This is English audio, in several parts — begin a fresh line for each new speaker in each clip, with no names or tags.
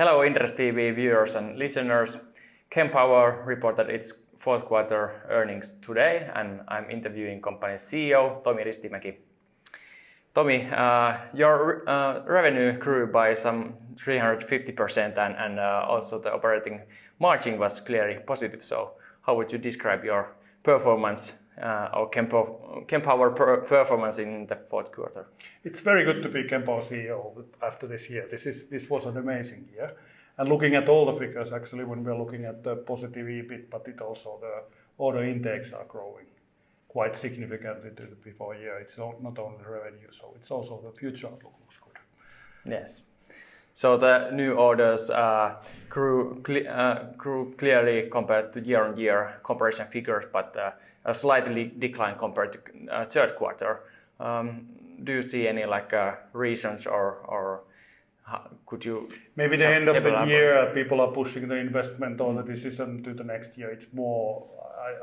Hello Inderes TV viewers and listeners. Kempower reported its fourth quarter earnings today and I'm interviewing company's CEO Tomi Ristimäki. Tomi, your revenue grew by some 350% and also the operating margin was clearly positive. So how would you describe your performance or Kempower performance in the fourth quarter?
It's very good to be Kempower CEO after this year. This was an amazing year. And looking at all the figures, actually, when we're looking at the positive EBIT, but it also the order intakes are growing quite significantly to the before year. It's not only revenue, so it's also the future outlook looks good.
Yes. So the new orders grew clearly compared to year-on-year comparison figures, but a slightly decline compared to third quarter. Do you see any reasons or could you?
Maybe the end of the year, people are pushing the investment or the decision to the next year. It's more,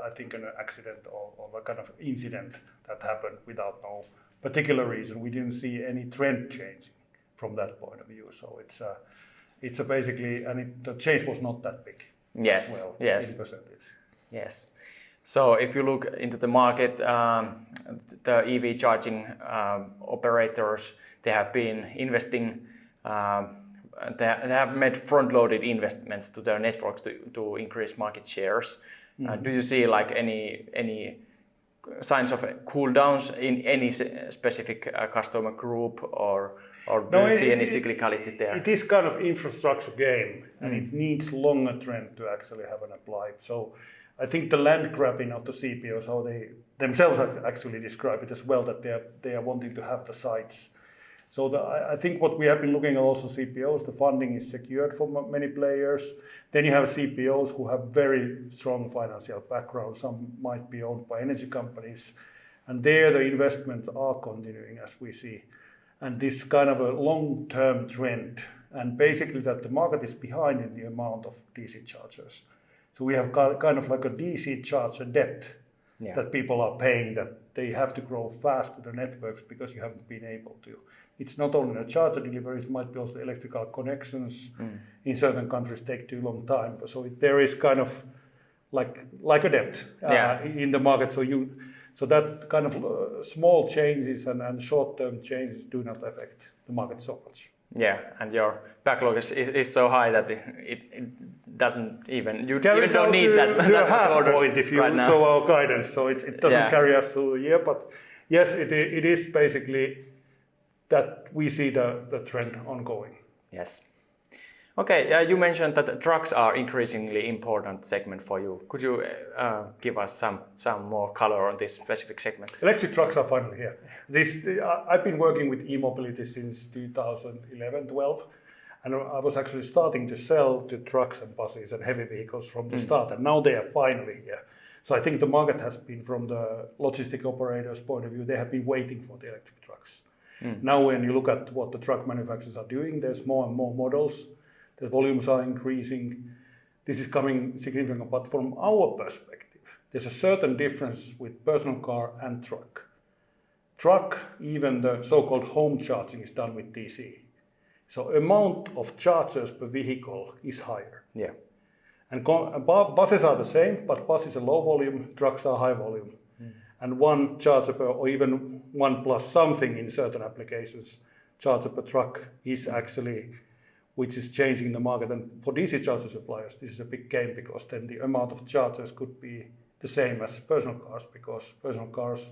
I think, an accident or a kind of incident that happened without no particular reason. We didn't see any trend changing from that point of view. So it's basically, and the change was not that big.
Yes.
As well,
yes.
In percentage.
Yes. So if you look into the market, the EV charging operators, they have been investing. They have made front-loaded investments to their networks to increase market shares. Mm-hmm. Do you see any signs of cool downs in any specific customer group or do you see any cyclicality there?
It is kind of infrastructure game and it needs longer trend to actually have an apply. So I think the land grabbing of the CPOs, how they themselves actually describe it as well, that they are wanting to have the sites. So I think what we have been looking at also CPOs, the funding is secured for many players. Then you have CPOs who have very strong financial background. Some might be owned by energy companies. And there the investments are continuing as we see. And this kind of a long-term trend. And basically that the market is behind in the amount of DC chargers. So we have kind of like a DC charger debt that people are paying, that they have to grow fast to the networks because you haven't been able to. It's not only a charger delivery, it might be also electrical connections. In certain countries take too long time. So there is kind of like a debt in the market. So that kind of small changes and short-term changes do not affect the market so much.
Yeah, and your backlog is so high that it doesn't even, you don't need that
half
orders
point if you
right now.
saw our guidance. So it doesn't carry us through the year, but yes, it is basically that we see the trend ongoing.
Yes. Okay, you mentioned that trucks are increasingly important segment for you. Could you give us some more color on this specific segment?
Electric trucks are finally here. I've been working with e-mobility since 2011-12, and I was actually starting to sell to trucks and buses and heavy vehicles from the start, and now they are finally here. So I think the market has been, from the logistic operators' point of view, they have been waiting for the electric trucks. Now when you look at what the truck manufacturers are doing, there's more and more models. The volumes are increasing. This is coming significant, but from our perspective, there's a certain difference with personal car and truck. Truck, even the so-called home charging is done with DC. So amount of chargers per vehicle is higher.
Yeah.
And buses are the same, but bus is a low volume, trucks are high volume. And one charger per, or even one plus something in certain applications, charger per truck is actually, which is changing the market. And for DC charger suppliers, this is a big game because then the amount of chargers could be the same as personal cars, because personal cars,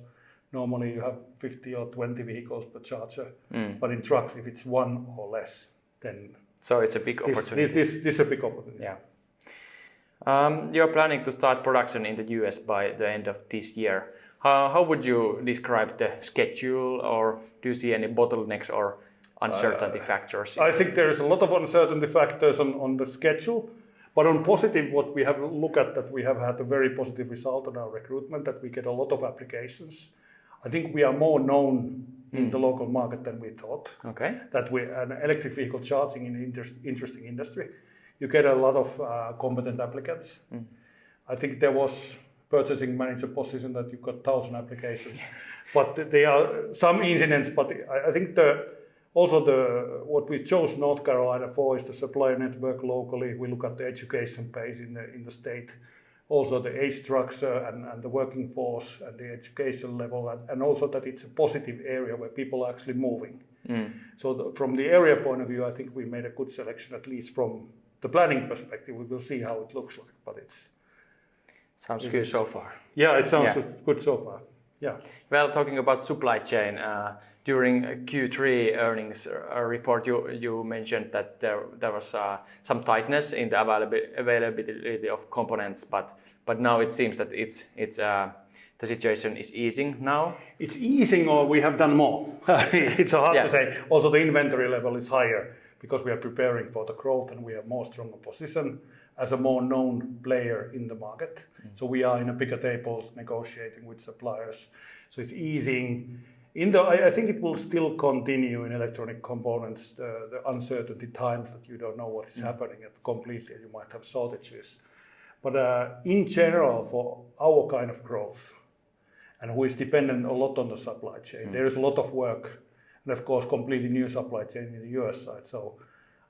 normally you have 50 or 20 vehicles per charger. But in trucks, if it's one or less, then...
So it's a big opportunity.
This is a big opportunity.
Yeah. You're planning to start production in the US by the end of this year. How would you describe the schedule, or do you see any bottlenecks or uncertainty factors?
I think there is a lot of uncertainty factors on the schedule, but on positive, what we have looked at, that we have had a very positive result on our recruitment, that we get a lot of applications. I think we are more known in the local market than we thought.
Okay.
That an electric vehicle charging in an interesting industry. You get a lot of competent applicants. I think there was purchasing manager position that you got 1,000 applications, but there are some incidents. But I think Also, what we chose North Carolina for is the supplier network locally. We look at the education pace in the state, also the age structure and the working force and the education level, and also that it's a positive area where people are actually moving. So from the area point of view, I think we made a good selection, at least from the planning perspective. We will see how it looks like, but
sounds good so far.
Yeah, it sounds good so far. Yeah.
Well, talking about supply chain, during Q3 earnings report, you mentioned that there was some tightness in the availability of components, but now it seems that the situation is easing now.
It's easing, or we have done more. It's hard to say. Also, the inventory level is higher because we are preparing for the growth and we have more stronger position as a more known player in the market. So we are in a bigger tables negotiating with suppliers. So it's easing. I think it will still continue in electronic components, the uncertainty times that you don't know what is happening completely, you might have shortages. But in general, for our kind of growth, and who is dependent a lot on the supply chain, there is a lot of work, and of course completely new supply chain in the US side. So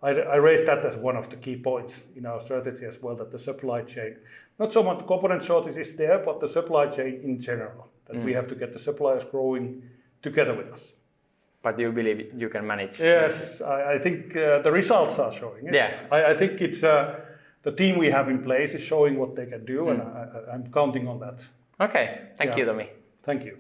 I raised that as one of the key points in our strategy as well, that the supply chain, not so much component shortage is there, but the supply chain in general, that we have to get the suppliers growing together with us.
But you believe you can manage?
Yes, I think the results are showing it.
Yeah.
I think it's the team we have in place is showing what they can do, and I'm counting on that.
Okay, thank you, Tomi.
Thank you.